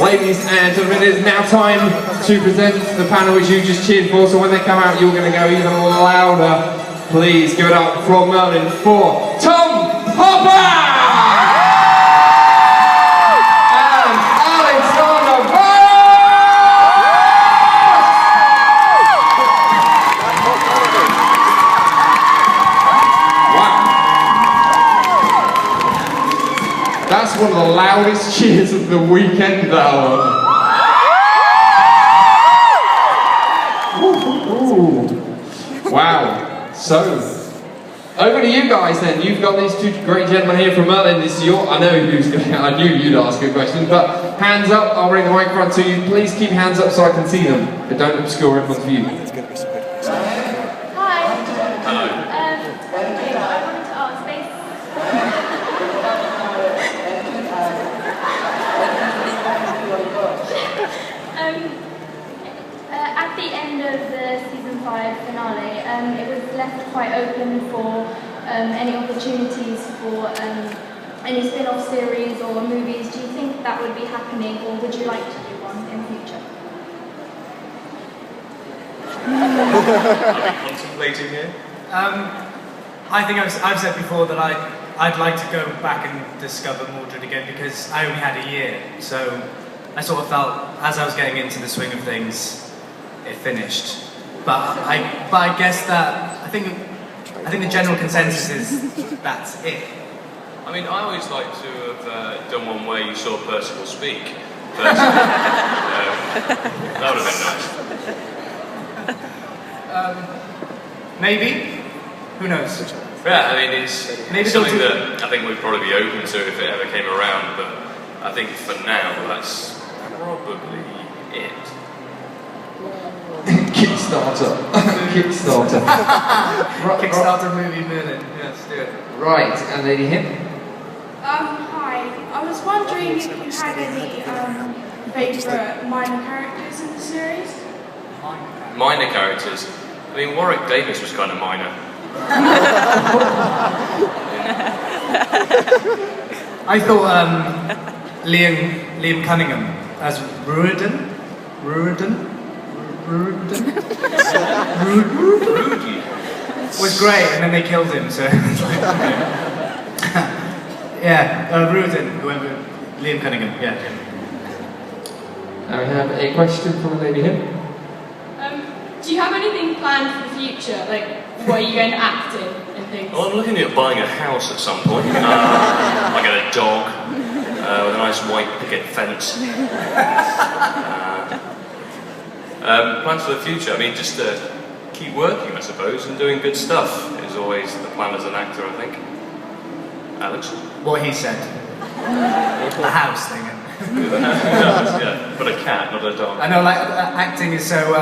Ladies and gentlemen, it is now time to present the panel which you just cheered for, so when they come out you're going to go even louder. Please give it up from Merlin for Tom Hopper! And Alexander Vlahos! Wow. That's one of the loudest cheers of the weekend, that one. Ooh. Wow. So, over to you guys then. You've got these two great gentlemen here from Merlin. This is your, I knew you'd ask a question, but hands up, I'll bring the microphone to you. Please keep your hands up so I can see them, but don't obscure everyone's view. Hi. Hello. I wanted to ask, at the end of the season 5 finale, it was left quite open for any opportunities for any spin-off series or movies. Do you think that would be happening, or would you like to do one in the future? Are we contemplating here? I think I've said before that I'd like to go back and discover Mordred again because I only had a year, so I sort of felt as I was getting into the swing of things, it finished. But I guess that I think the general consensus is that's it. I mean, I always like to have done one where you saw Percival speak. That would have been nice. Maybe. Who knows? Yeah, I mean, it's Maybe something that I think we'd probably be open to if it ever came around, but I think for now, that's probably it. Kickstarter. Kickstarter. Kickstarter movie Merlin. Yes, do it. Right, and Lady Him. Hi. I was wondering if you had any favourite minor characters in the series? Minor characters. I mean, Warwick Davis was kind of minor. I thought Liam Cunningham as Ruiden was great, and then they killed him. So yeah, Ruiden, whoever, Liam Cunningham. Yeah. And we have a question from Lady Him. Do you have anything planned for the future? Like, what are you going to act in and things? Well, I'm looking at buying a house at some point. I get a dog with a nice white picket fence. Plans for the future? I mean, just to keep working, I suppose, and doing good stuff is always the plan as an actor, I think. Alex? What he said. The house thing. Yeah, but a cat, not a dog. I know, like, acting is so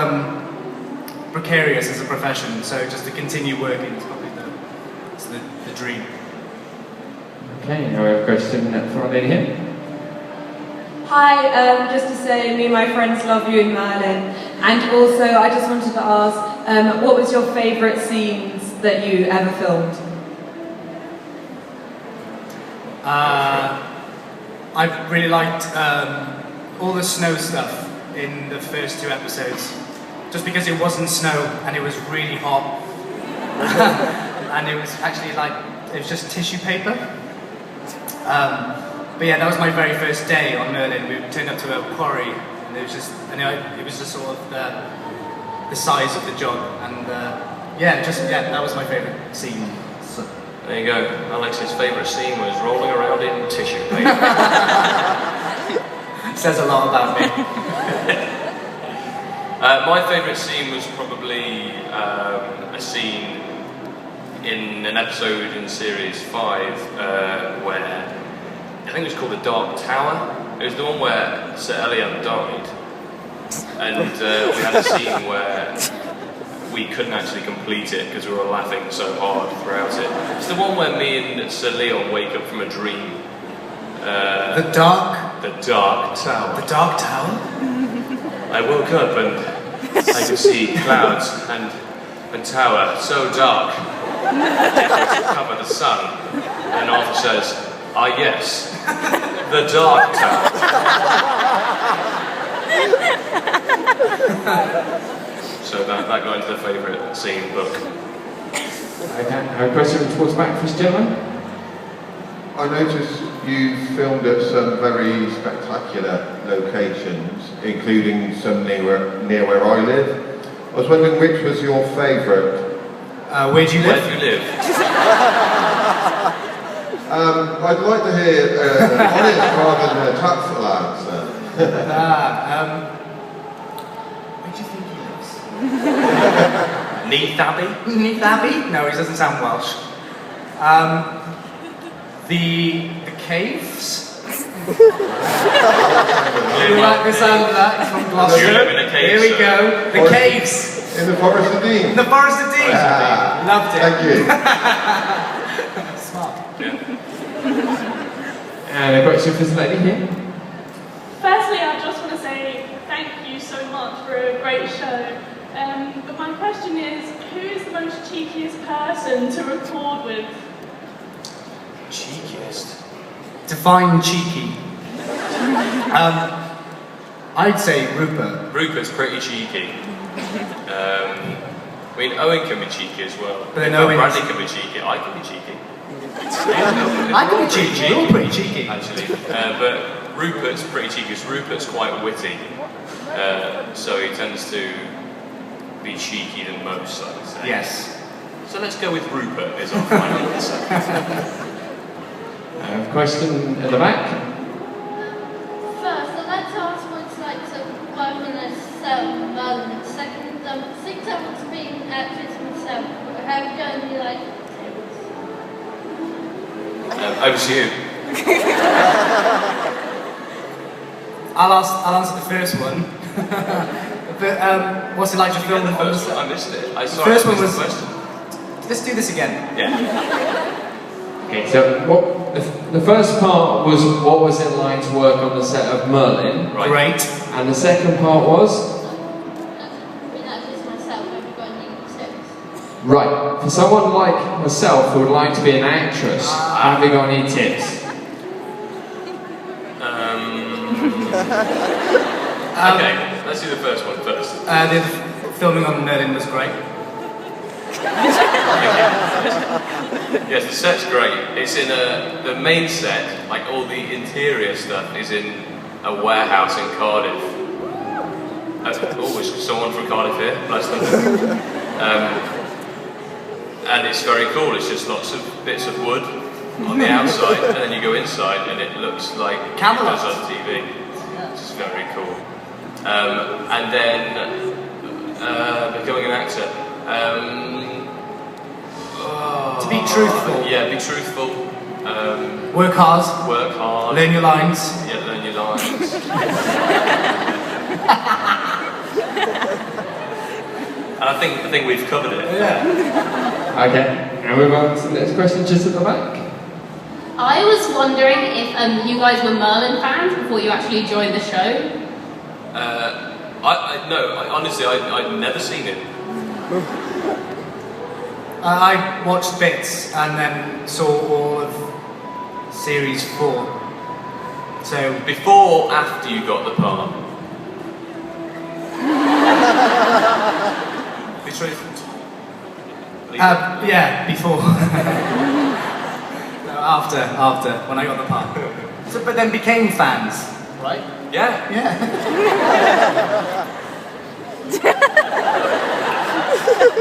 precarious as a profession, so just to continue working is probably the dream. Okay, now we have a question from Lady Him. Hi, just to say, me and my friends love you in Merlin, and also I just wanted to ask, what was your favourite scenes that you ever filmed? I really liked all the snow stuff in the first 2 episodes, just because it wasn't snow and it was really hot, and it was actually it was just tissue paper. But yeah, that was my very first day on Merlin. We turned up to a quarry, and it was just sort of the size of the job, and that was my favourite scene. So. There you go. Alex's favourite scene was rolling around in tissue paper. Says a lot about me. My favourite scene was probably a scene in an episode in series 5 where I think it was called The Dark Tower. It was the one where Sir Elian died, and we had a scene where we couldn't actually complete it because we were laughing so hard throughout it. It's the one where me and Sir Leon wake up from a dream. The Dark Tower. The Dark Tower? I woke up and I could see clouds and a tower so dark to cover the sun. And Arthur says, Ah, yes. The Dark Tower. So that got into the favourite scene book. Okay, a question towards back for this gentleman? I noticed you filmed at some very spectacular locations, including some near where I live. I was wondering which was your favourite? Where do you live? Where do you live? I'd like to hear honest rather than a tactful answer. Where do you think he lives? Neath Abbey? Neath Abbey? No, he doesn't sound Welsh. The caves? You like the sound of that? It's from Gloucester. You live in a cave, Here we sir. go. The caves. In the Forest of Dean. In the Forest of Dean. Ah, Loved it. Thank you. Smart. Yeah. And a question for this lady here? Firstly, I just want to say thank you so much for a great show. But my question is, who is the most cheekiest person to record with? Cheekiest? Define cheeky. I'd say Rupert. Rupert's pretty cheeky. I mean, Owen can be cheeky as well. But then Owen Bradley can be cheeky. I can be cheeky. I can be cheeky. You're pretty cheeky. Actually. But Rupert's pretty cheeky because Rupert's quite witty. So he tends to be cheeky than most, I would say. Yes. So let's go with Rupert as our final answer. Question at the back? First, I'd like to ask what it's like to work in a cell in Merlin. Second, since I want to be an actress myself, how are you going to be like tables? Over to you. I'll answer the first one. But what's it like to film the on first the one? I missed it. The first one was. the question. Let's do this again. Yeah. Okay, so the first part was what was it like to work on the set of Merlin? Right. Great. And the second part was? Being an actress myself, have you got any tips? Right, for someone like herself who would like to be an actress, have you got any tips? Okay, let's do the first one first. The filming on Merlin was great. Yes, the set's great. It's in the main set, like all the interior stuff is in a warehouse in Cardiff. Always someone from Cardiff here, bless them. And it's very cool, it's just lots of bits of wood on the outside, and then you go inside and it looks like Camelot. it does on TV. It's just very cool. And then becoming an actor. To be truthful. Yeah, be truthful. Work hard. Work hard. Learn your lines. Yeah, learn your lines. And I think we've covered it. Yeah. Okay, and we've on to the next question just at the back. I was wondering if you guys were Merlin fans before you actually joined the show. Honestly, I'd never seen it. I watched bits and then saw all of series 4. So Before or after you got the part? Be truthful. yeah, before. No, after when I got the part. So, but then became fans, right? Yeah. Yeah.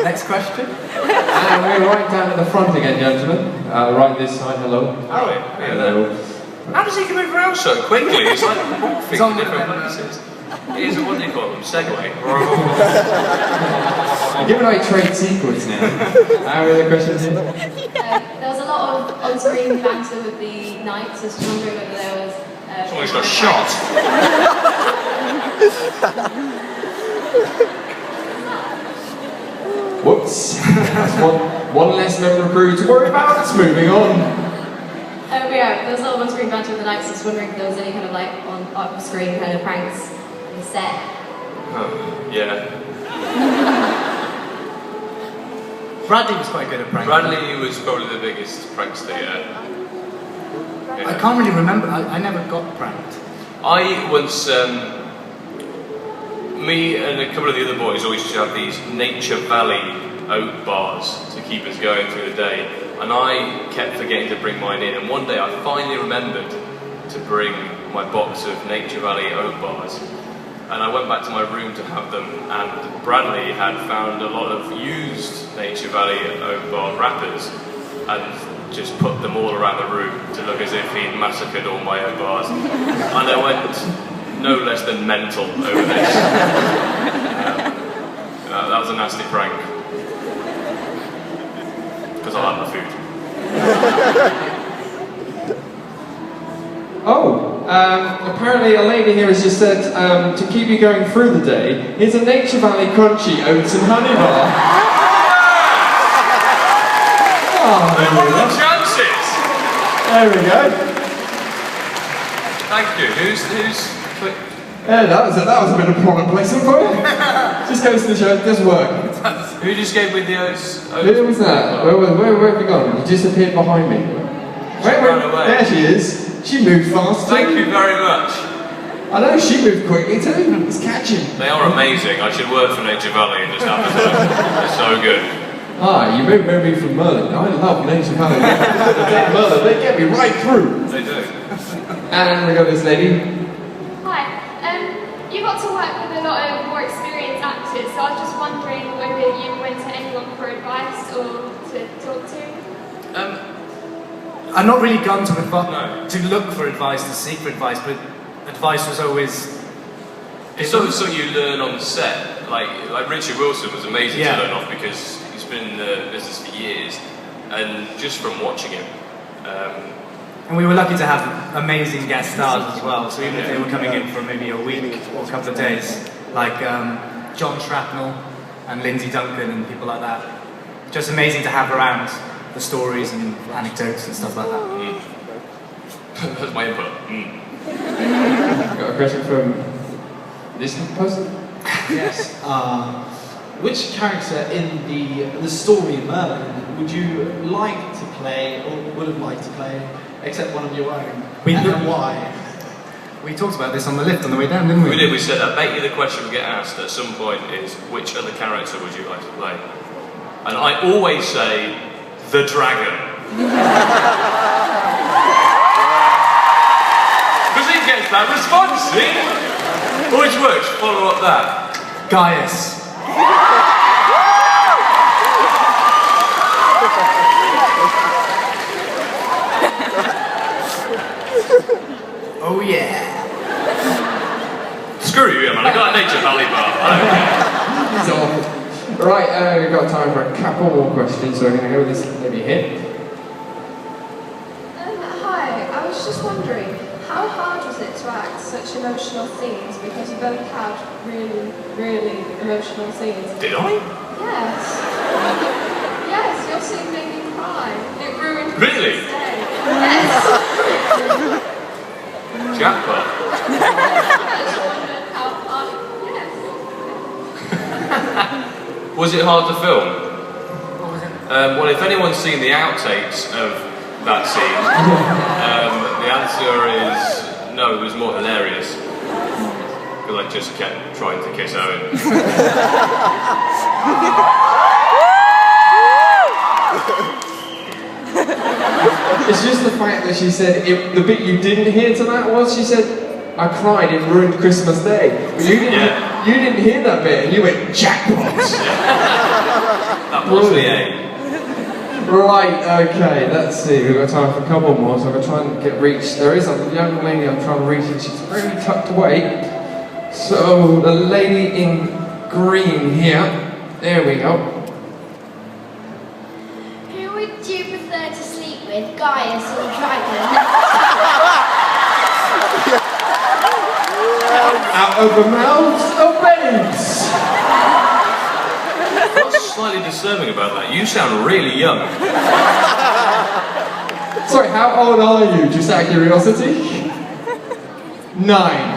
Next question. And we're right down at the front again, gentlemen. Right this side, hello. Alright, Hello. how does he come over around so quickly? It's like morphing It's on to different the- places. It is, what do you call them? Segway. You're giving away trade secrets now. How are the questions here? There was a lot of on-screen banter with the knights. I was just wondering whether there was. Someone's got shot. Whoops. That's one less member of crew to worry about. It's moving on. Yeah, there was a lot of on-screen banter with the knights. I was wondering if there was any kind of like off-screen kind of pranks on the set. Yeah. Bradley was quite good at pranking. Bradley was probably the biggest prankster yet. I can't really remember. I never got pranked. I once, me and a couple of the other boys always used to have these Nature Valley oat bars to keep us going through the day, and I kept forgetting to bring mine in, and one day I finally remembered to bring my box of Nature Valley oat bars, and I went back to my room to have them, and Bradley had found a lot of used Nature Valley oat bar wrappers and just put them all around the room to look as if he'd massacred all my oat bars, and I went no less than mental over this. That was a nasty prank, because I like my food. Apparently a lady here has just said, to keep you going through the day, here's a Nature Valley Crunchy Oats and Honey Bar. Oh, Hey, what are the chances? there we go. Thank you. Who's Yeah, that was a bit of product placement for you. Just goes to show it does work. Who just gave me the oats? Who was that? Where have you gone? You disappeared behind me. ran away. There she is. She moved fast too. Thank you very much. I know, she moved quickly too. It's catching. They are amazing. I should work for Nature Valley and just advertise. They're so good. Ah, you moved me from Merlin. I love Nature Valley. Merlin, they get me right through. They do. And we got this lady. Hi. You got to work with a lot of more experienced actors, so I was just wondering whether you went to anyone for advice or to talk to. I've not really gone to look for advice, to seek for advice, but advice was always... It's always something you learn on set. Like Richard Wilson was amazing to learn off because he's been in the business for years, and just from watching him. And we were lucky to have amazing guest stars as well, so even if they were coming in for maybe a week or a couple of days, like John Shrapnel and Lindsay Duncan and people like that. Just amazing to have around the stories and anecdotes and stuff like that. That's my input. Got a question from this person? Yes. Which character in the story of Merlin would you like to play, or would have liked to play, except one of your own? And why? We talked about this on the lift on the way down, didn't we? We did. We said that. Bet you the question we get asked at some point is, which other character would you like to play? And I always say, the dragon. Because he gets that response, see? Always works. Follow up that. Gaius. Oh yeah. Screw you, man. I got a Nature Valley bar. I don't care. Right, we've got time for a couple more questions, so we're going to go with this lady here. Hi, I was just wondering, how hard was it to act such emotional scenes? Because you both had really, really emotional scenes. Did I? Yes. Yes, your scene made me cry. It ruined Really? Christmas Day. Yes. Jackpot. I just wondered how hard. Yes. Was it hard to film? Well, if anyone's seen the outtakes of that scene, the answer is no, it was more hilarious. Because I just kept trying to kiss Owen. It's just the fact that she said, the bit you didn't hear to that was, she said, I cried, it ruined Christmas Day. But you didn't hear that bit, and you went, jackpot! That was the aim. Right, okay, let's see, we've got time for a couple more, so I'm going to try and get reached. There is a young lady I'm trying to reach, and she's very tucked away. So, the lady in green here, there we go. Who would you prefer to sleep with, Gaius or Dragon? Out of the mouths of babes! What's slightly disturbing about that? You sound really young. Sorry, how old are you, just out of curiosity? 9.